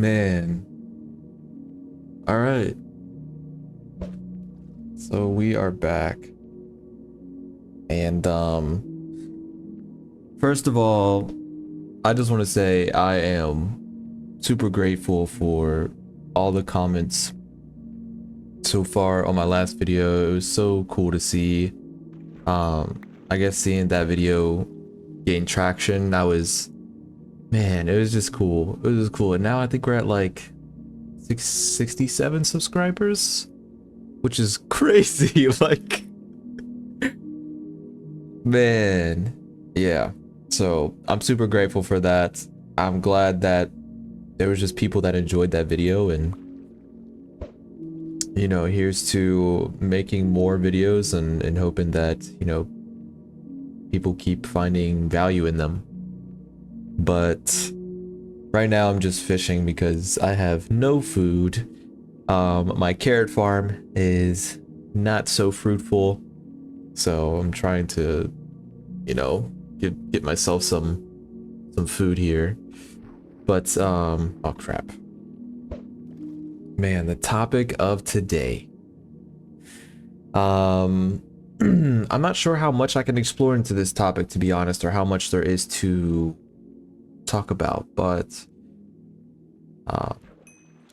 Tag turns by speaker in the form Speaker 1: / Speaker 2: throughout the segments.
Speaker 1: Man. All right. So we are back. And first of all, I just want to say I am super grateful for all the comments so far on my last video. It was so cool to see. I guess seeing that video gain traction, man, it was just cool. It was just cool. And now I think we're at like 67 subscribers, which is crazy. Like, man, yeah. So I'm super grateful for that. I'm glad that there was just people that enjoyed that video, and here's to making more videos and hoping that people keep finding value in them. But right now I'm just fishing because I have no food. My carrot farm is not so fruitful, so I'm trying to get myself some food here. But oh crap, man, the topic of today, I'm not sure how much I can explore into this topic, to be honest, or how much there is to talk about, but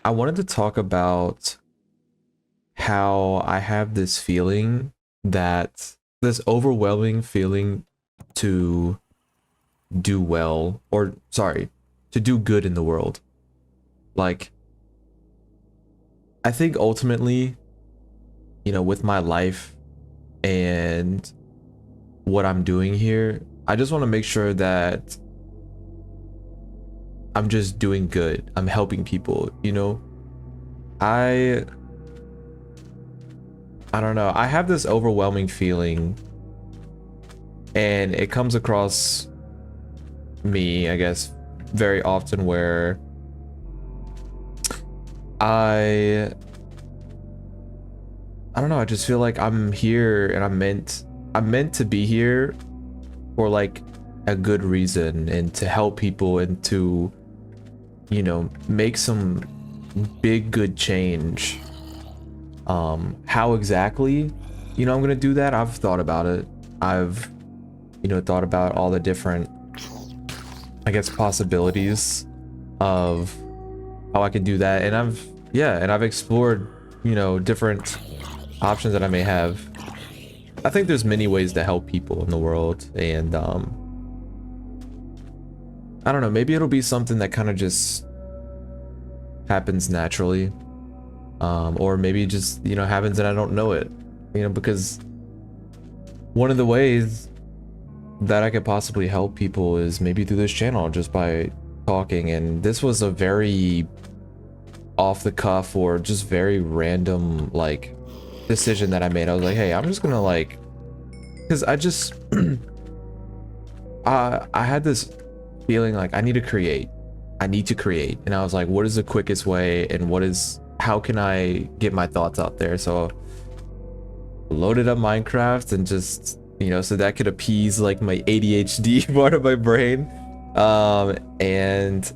Speaker 1: I wanted to talk about how I have this feeling, this overwhelming feeling to do well, or sorry, to do good in the world. Like, I think ultimately, with my life and what I'm doing here, I just want to make sure that I'm just doing good. I'm helping people, I don't know. I have this overwhelming feeling, and it comes across me, I guess, very often, where I don't know, I just feel like I'm here and I'm meant to be here for like a good reason, and to help people, and to make some big good change. How exactly I'm gonna do that, I've thought about it. I've thought about all the different, I guess, possibilities of how I can do that, and I've explored different options that I may have. I think there's many ways to help people in the world, and I don't know, maybe it'll be something that kind of just happens naturally, or maybe just happens and I don't know it, because one of the ways that I could possibly help people is maybe through this channel, just by talking. And this was a very off the cuff, or just very random like decision that I made. I was like, hey, I'm just gonna because I just I had this feeling like I need to create, and I was like, what is the quickest way, and how can I get my thoughts out there? So I loaded up Minecraft, and just so that could appease like my ADHD part of my brain, and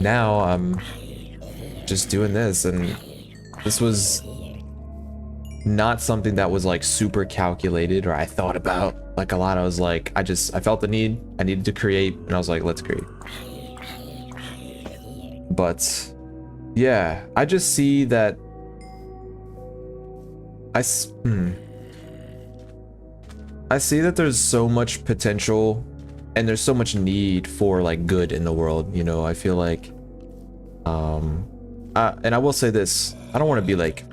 Speaker 1: now I'm just doing this. And this was not something that was like super calculated, or I thought about like a lot. I was like, I felt the need, I needed to create, and I was like, let's create. But yeah, I just see that I see that there's so much potential, and there's so much need for like good in the world. I feel like and I will say this, I don't want to be like,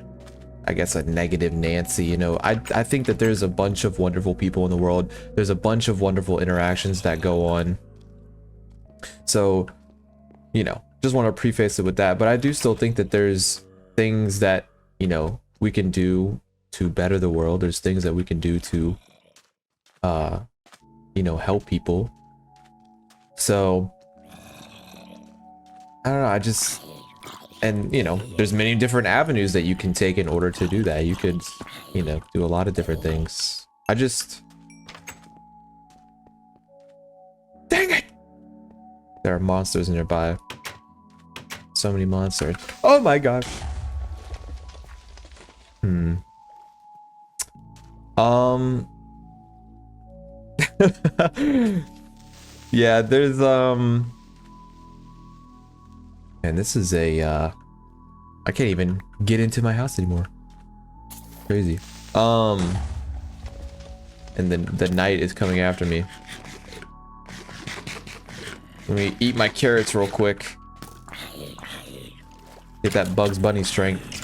Speaker 1: I guess, a negative Nancy. I think that there's a bunch of wonderful people in the world. There's a bunch of wonderful interactions that go on. So, just want to preface it with that. But I do still think that there's things that, we can do to better the world. There's things that we can do to, help people. So, I don't know, and there's many different avenues that you can take in order to do that. You could do a lot of different things. Dang it, there are monsters nearby. so many monsters. Oh my god. Yeah, there's and this is a I can't even get into my house anymore. Crazy. And then the night is coming after me. Let me eat my carrots real quick. Get that Bugs Bunny strength.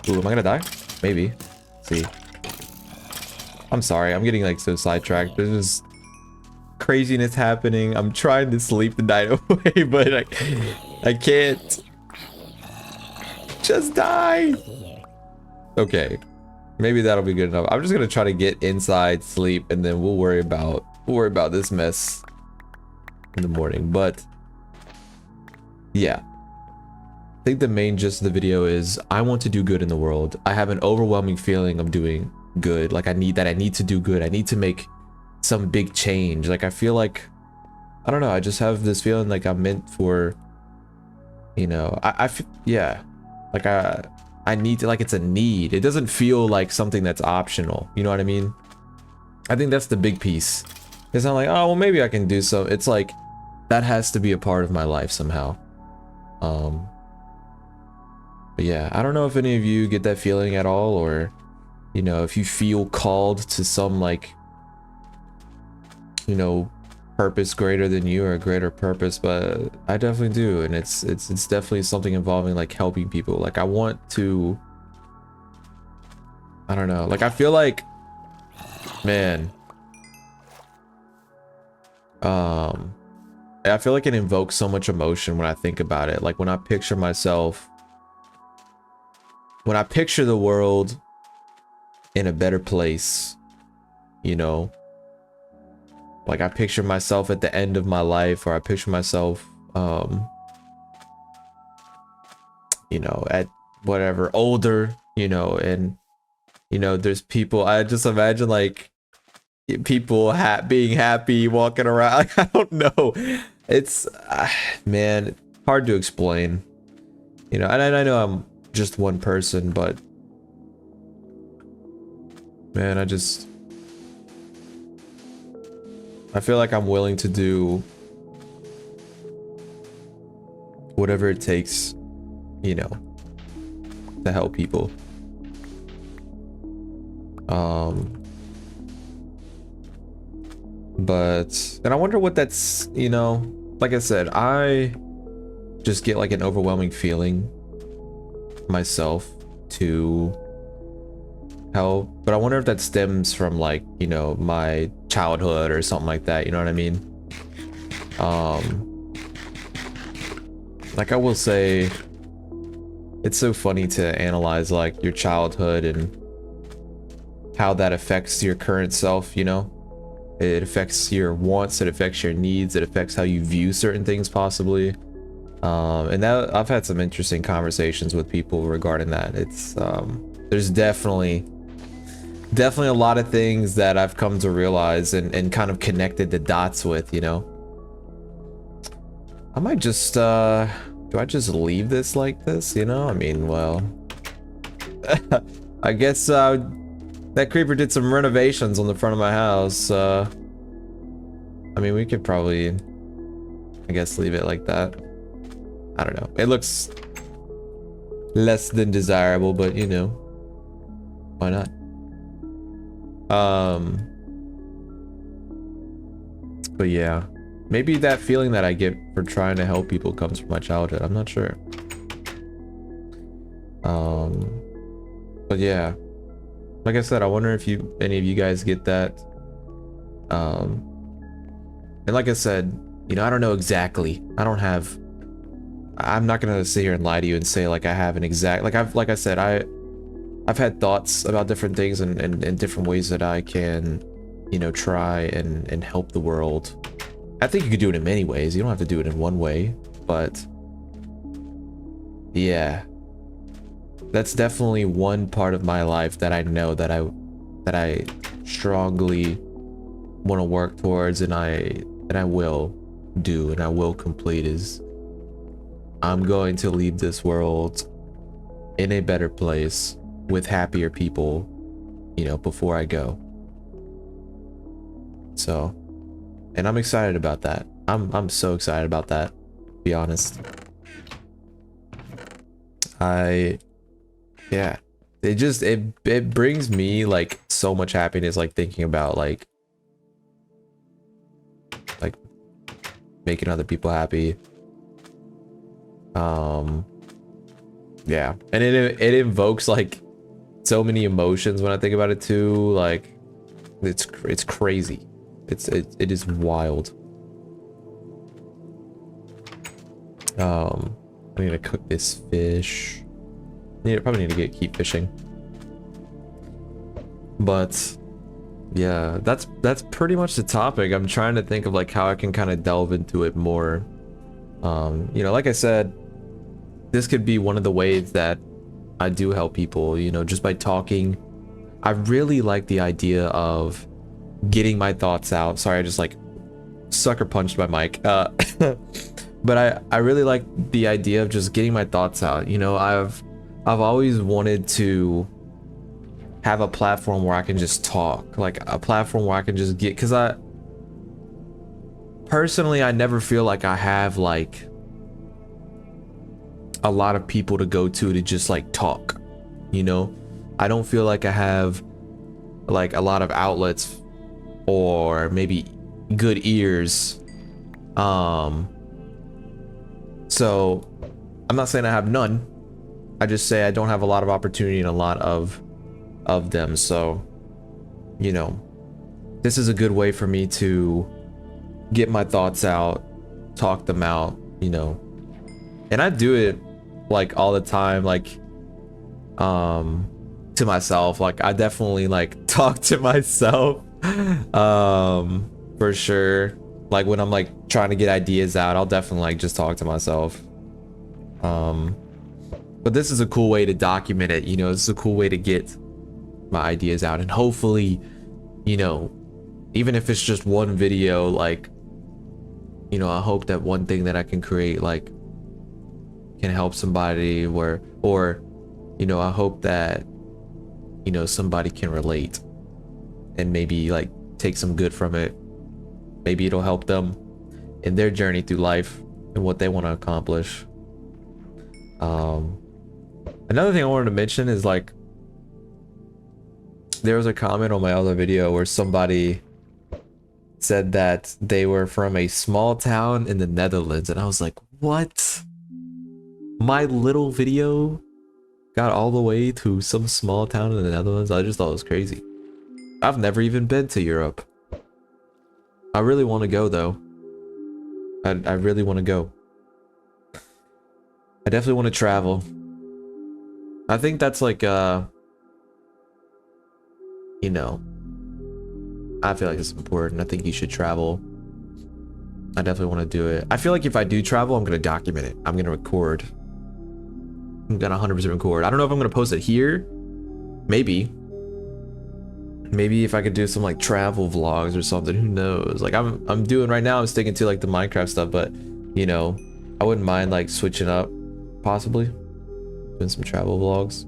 Speaker 1: Ooh, am I gonna die? Maybe. Let's see. I'm sorry, I'm getting like so sidetracked. There's just craziness happening. I'm trying to sleep the night away, but I can't. Just die. Okay. Maybe that'll be good enough. I'm just gonna try to get inside, sleep, and then we'll worry about this mess in the morning. But yeah, I think the main gist of the video is I want to do good in the world. I have an overwhelming feeling of doing good. Like I need to do good. I need to make some big change. Like I feel like, I don't know, I just have this feeling like I'm meant for, you know, yeah, like I need to, like it's a need. It doesn't feel like something that's optional. You know what I mean? I think that's the big piece. It's not like, oh, well, maybe I can do so. It's like, that has to be a part of my life somehow. But yeah, I don't know if any of you get that feeling at all, or, you know, if you feel called to some, like, you know, purpose greater than you, or a greater purpose, but I definitely do. And it's definitely something involving like helping people. Like I want to, I don't know, like I feel like, man, I feel like it invokes so much emotion when I think about it. Like when I picture myself, when I picture the world in a better place, you know, like I picture myself at the end of my life, or I picture myself, you know, at whatever, older, you know, and, you know, there's people, I just imagine like people being happy, walking around. Like, I don't know. It's, man, hard to explain, you know, and I know I'm just one person, but man, I feel like I'm willing to do whatever it takes, you know, to help people. But, and I wonder what that's, you know, like I said, I just get like an overwhelming feeling myself to help, but I wonder if that stems from like, you know, my childhood or something like that, you know what I mean? Like I will say, it's so funny to analyze like your childhood and how that affects your current self, you know? It affects your wants, it affects your needs, it affects how you view certain things possibly. And that, I've had some interesting conversations with people regarding that. It's there's definitely a lot of things that I've come to realize and kind of connected the dots with, you know. I might just do I just leave this like this, you know? I mean, well, I guess that creeper did some renovations on the front of my house. I mean, we could probably, I guess, leave it like that. I don't know. It looks less than desirable, but you know, why not? But yeah, maybe that feeling that I get for trying to help people comes from my childhood. I'm not sure. But yeah, like I said, I wonder if any of you guys get that. And like I said, you know, I don't know exactly. I'm not gonna sit here and lie to you and say like I have an exact, like I said, I've had thoughts about different things and different ways that I can, you know, try and help the world. I think you could do it in many ways. You don't have to do it in one way, but yeah, that's definitely one part of my life that I know that I strongly want to work towards, and I will do, and I will complete, is I'm going to leave this world in a better place with happier people, you know, before I go. So, and I'm excited about that. I'm so excited about that, to be honest. Yeah, it brings me like so much happiness, like thinking about like making other people happy. Yeah, and it invokes like so many emotions when I think about it too. Like it's crazy. It is wild. I need to cook this fish. Probably need to keep fishing. But yeah, that's pretty much the topic. I'm trying to think of like how I can kind of delve into it more. You know, like I said, this could be one of the ways that I do help people, you know, just by talking. I really like the idea of getting my thoughts out. Sorry, I just like sucker punched my mic. But I really like the idea of just getting my thoughts out. You know, I've always wanted to have a platform where I can just talk, like a platform where I can just get, because I personally, I never feel like I have like a lot of people to go to just like talk, you know. I don't feel like I have like a lot of outlets or maybe good ears. So I'm not saying I have none. I just say I don't have a lot of opportunity and a lot of them. So, you know, this is a good way for me to get my thoughts out, talk them out, you know. And I do it like all the time, like to myself. Like I definitely like talk to myself for sure. Like when I'm like trying to get ideas out, I'll definitely like just talk to myself. But this is a cool way to document it, you know. This is a cool way to get my ideas out, and hopefully, you know, even if it's just one video, like, you know, I hope that one thing that I can create like can help somebody, or you know, I hope that, you know, somebody can relate and maybe like take some good from it. Maybe it'll help them in their journey through life and what they want to accomplish. Another thing I wanted to mention is like, there was a comment on my other video where somebody said that they were from a small town in the Netherlands, and I was like, what? My little video got all the way to some small town in the Netherlands? I just thought it was crazy. I've never even been to Europe. I really want to go though. I really want to go. I definitely want to travel. I think that's like, you know, I feel like it's important. I think you should travel. I definitely want to do it. I feel like if I do travel, I'm going to document it. I'm going to record. I'm going to 100% record. I don't know if I'm going to post it here. Maybe if I could do some like travel vlogs or something, who knows? Like I'm doing right now, I'm sticking to like the Minecraft stuff, but you know, I wouldn't mind like switching up, possibly doing some travel vlogs,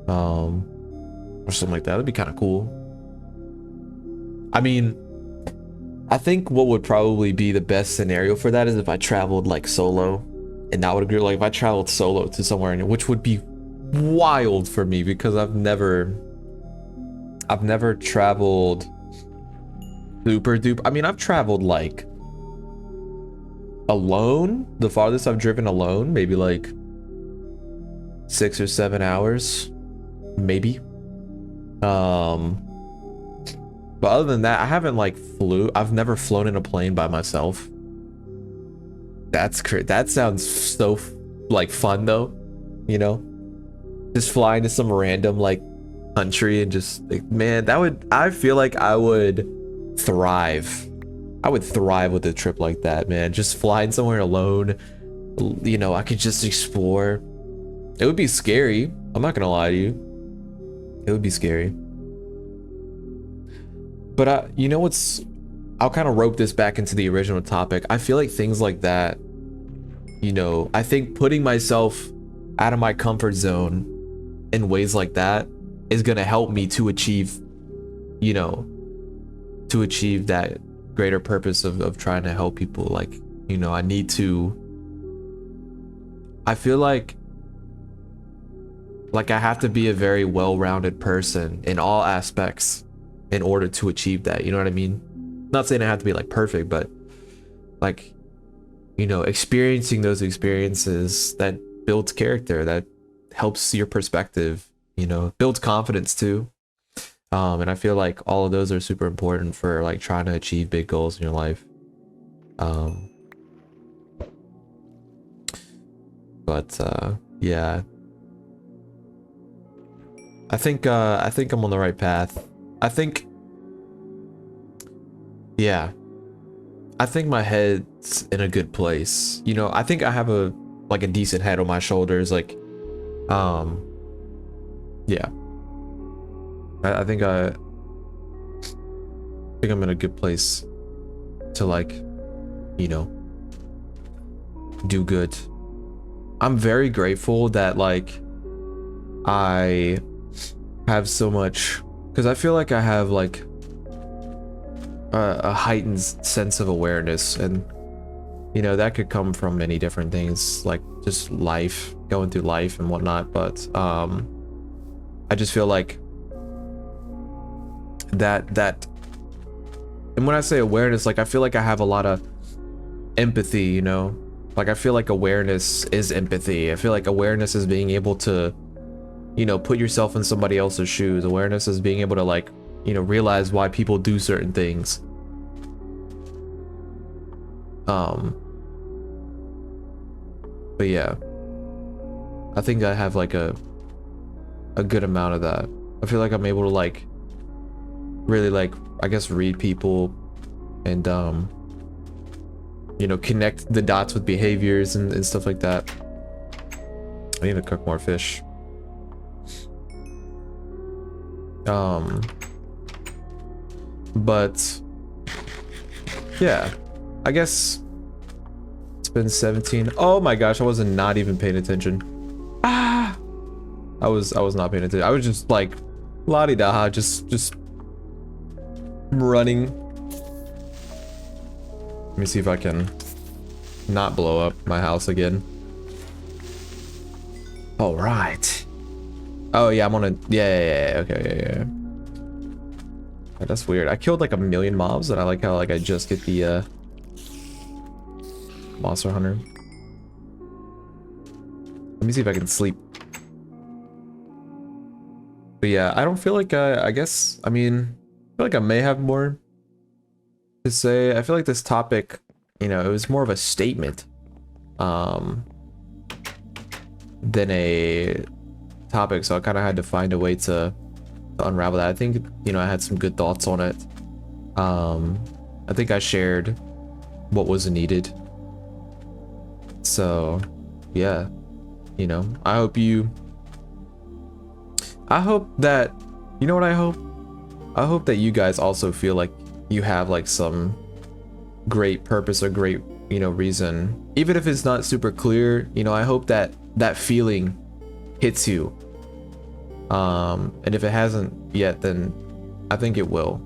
Speaker 1: or something like that. That'd be kind of cool. I mean, I think what would probably be the best scenario for that is if I traveled like solo, and that would agree. Like if I traveled solo to somewhere, which would be wild for me because I've never traveled super duper. I mean, I've traveled like alone. The farthest I've driven alone, maybe like 6 or 7 hours, maybe. But other than that, I haven't like I've never flown in a plane by myself. That sounds so like fun though, you know, just flying to some random like country and just like, man, I feel like I would thrive. I would thrive with a trip like that, man. Just flying somewhere alone, you know, I could just explore. It would be scary, I'm not gonna lie to you. It would be scary. But you know what's, I'll kind of rope this back into the original topic. I feel like things like that you know, I think putting myself out of my comfort zone in ways like that is going to help me to achieve, you know, to achieve that greater purpose of trying to help people. Like, you know, I feel like I have to be a very well-rounded person in all aspects in order to achieve that. You know what I mean? Not saying I have to be like perfect, but like, you know, experiencing those experiences that builds character, that helps your perspective, you know, builds confidence too. And I feel like all of those are super important for like trying to achieve big goals in your life. Yeah, I think I'm on the right path. I think, yeah, I think my head's in a good place. You know, I think I have a decent head on my shoulders. Like, yeah, I think I'm in a good place to, like, you know, do good. I'm very grateful that like I have so much, because I feel like I have like a heightened sense of awareness, and you know, that could come from many different things, like just life, going through life and whatnot. But I just feel like that and when I say awareness, like I feel like I have a lot of empathy, you know, like I feel like awareness is empathy. I feel like awareness is being able to, you know, put yourself in somebody else's shoes. Awareness is being able to, like, you know, realize why people do certain things. But yeah, I think I have like a good amount of that. I feel like I'm able to like really, like, I guess, read people and you know, connect the dots with behaviors and stuff like that. I need to cook more fish. But yeah, I guess it's been 17. Oh my gosh, I was not even paying attention. I was not paying attention. I was just like la-di-da, just running. Let me see if I can not blow up my house again. All right. Oh yeah, I'm on a, yeah, okay, yeah. Oh, that's weird. I killed like 1 million mobs, and I like how like I just get the monster hunter. Let me see if I can sleep. But yeah, I don't feel like I guess, I mean, I feel like I may have more to say. I feel like this topic, you know, it was more of a statement than a topic, so I kind of had to find a way to unravel that. I think, you know, I had some good thoughts on it. I think I shared what was needed. So yeah, you know, I hope that, you know what I hope that you guys also feel like you have like some great purpose or great, you know, reason, even if it's not super clear. You know, I hope that that feeling hits you, and if it hasn't yet, then I think it will.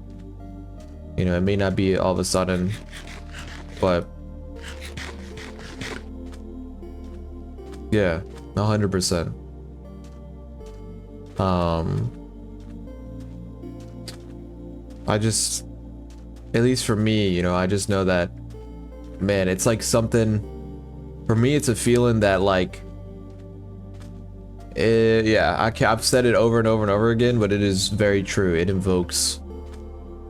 Speaker 1: You know, it may not be all of a sudden, but yeah, 100%. I just, at least for me, you know, I just know that, man, it's like something, for me, it's a feeling that like, yeah, I've said it over and over and over again, but it is very true. It invokes,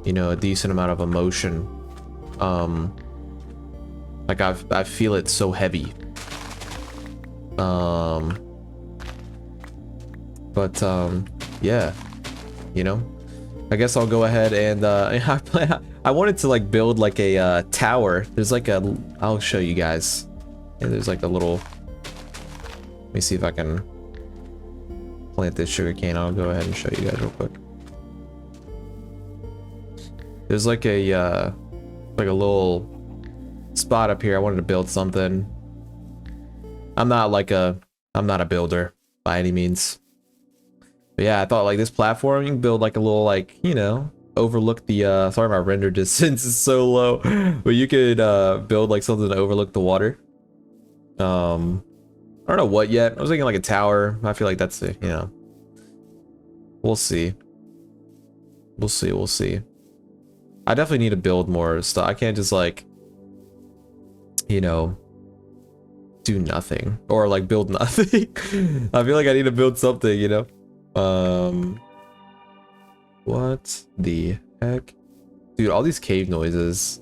Speaker 1: you know, a decent amount of emotion. Like I feel it so heavy. Yeah, you know, I guess I'll go ahead and I wanted to like build like a tower. There's like a, I'll show you guys. And there's like a little, let me see if I can plant this sugar cane. I'll go ahead and show you guys real quick. There's like a little spot up here. I wanted to build something. I'm not a builder by any means. But yeah, I thought like this platform, you can build like a little like, you know, overlook the sorry my render distance is so low, but you could build like something to overlook the water. I don't know what yet. I was thinking like a tower. I feel like that's it, you know. We'll see. We'll see. I definitely need to build more stuff. I can't just like, you know, do nothing or like build nothing. I feel like I need to build something, you know. What the heck, dude? All these cave noises.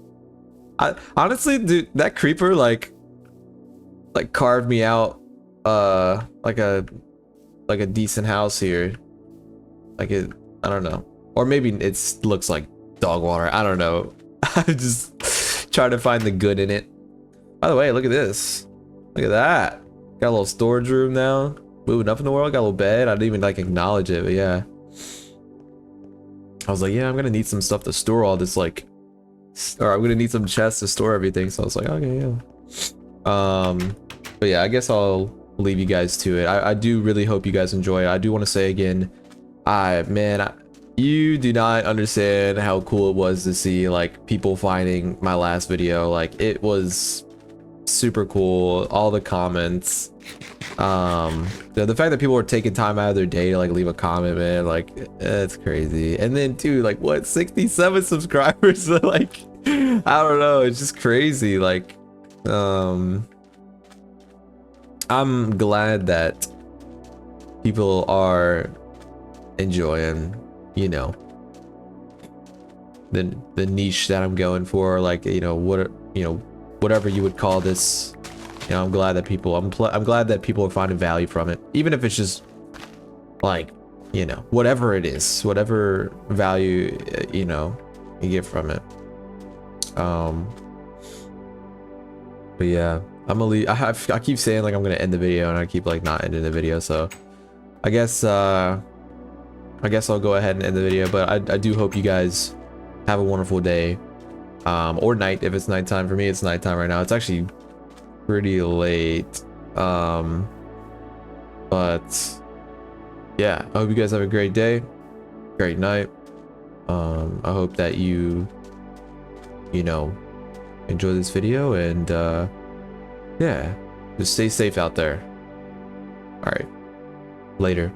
Speaker 1: I honestly, dude, that creeper like carved me out like a decent house here. Like it, I don't know, or maybe it looks like dog water. I don't know. I'm just trying to find the good in it. By the way, look at this. Look at that. Got a little storage room now. Moving up in the world. Got a little bed. I didn't even like acknowledge it, but yeah. I was like, yeah, I'm gonna need some stuff to store all this, like, or I'm gonna need some chests to store everything. So I was like, okay, yeah. But yeah, I guess I'll leave you guys to it. I do really hope you guys enjoy it. I do want to say again, you do not understand how cool it was to see like people finding my last video. Like it was super cool. All the comments, the fact that people were taking time out of their day to like leave a comment, man, like it's crazy. And then dude, like what, 67 subscribers. Like I don't know, it's just crazy. Like I'm glad that people are enjoying, you know, the niche that I'm going for, like, you know, whatever you would call this. You know, I'm glad that people are finding value from it, even if it's just like, you know, whatever it is, whatever value, you know, you get from it. But yeah, I'm gonna leave. I keep saying like I'm gonna end the video, and I keep like not ending the video. So I guess I'll go ahead and end the video. But I do hope you guys have a wonderful day, or night if it's nighttime. For me, it's nighttime right now. It's actually pretty late. But yeah, I hope you guys have a great day, great night. I hope that you know, enjoy this video, and yeah, just stay safe out there. All right, later.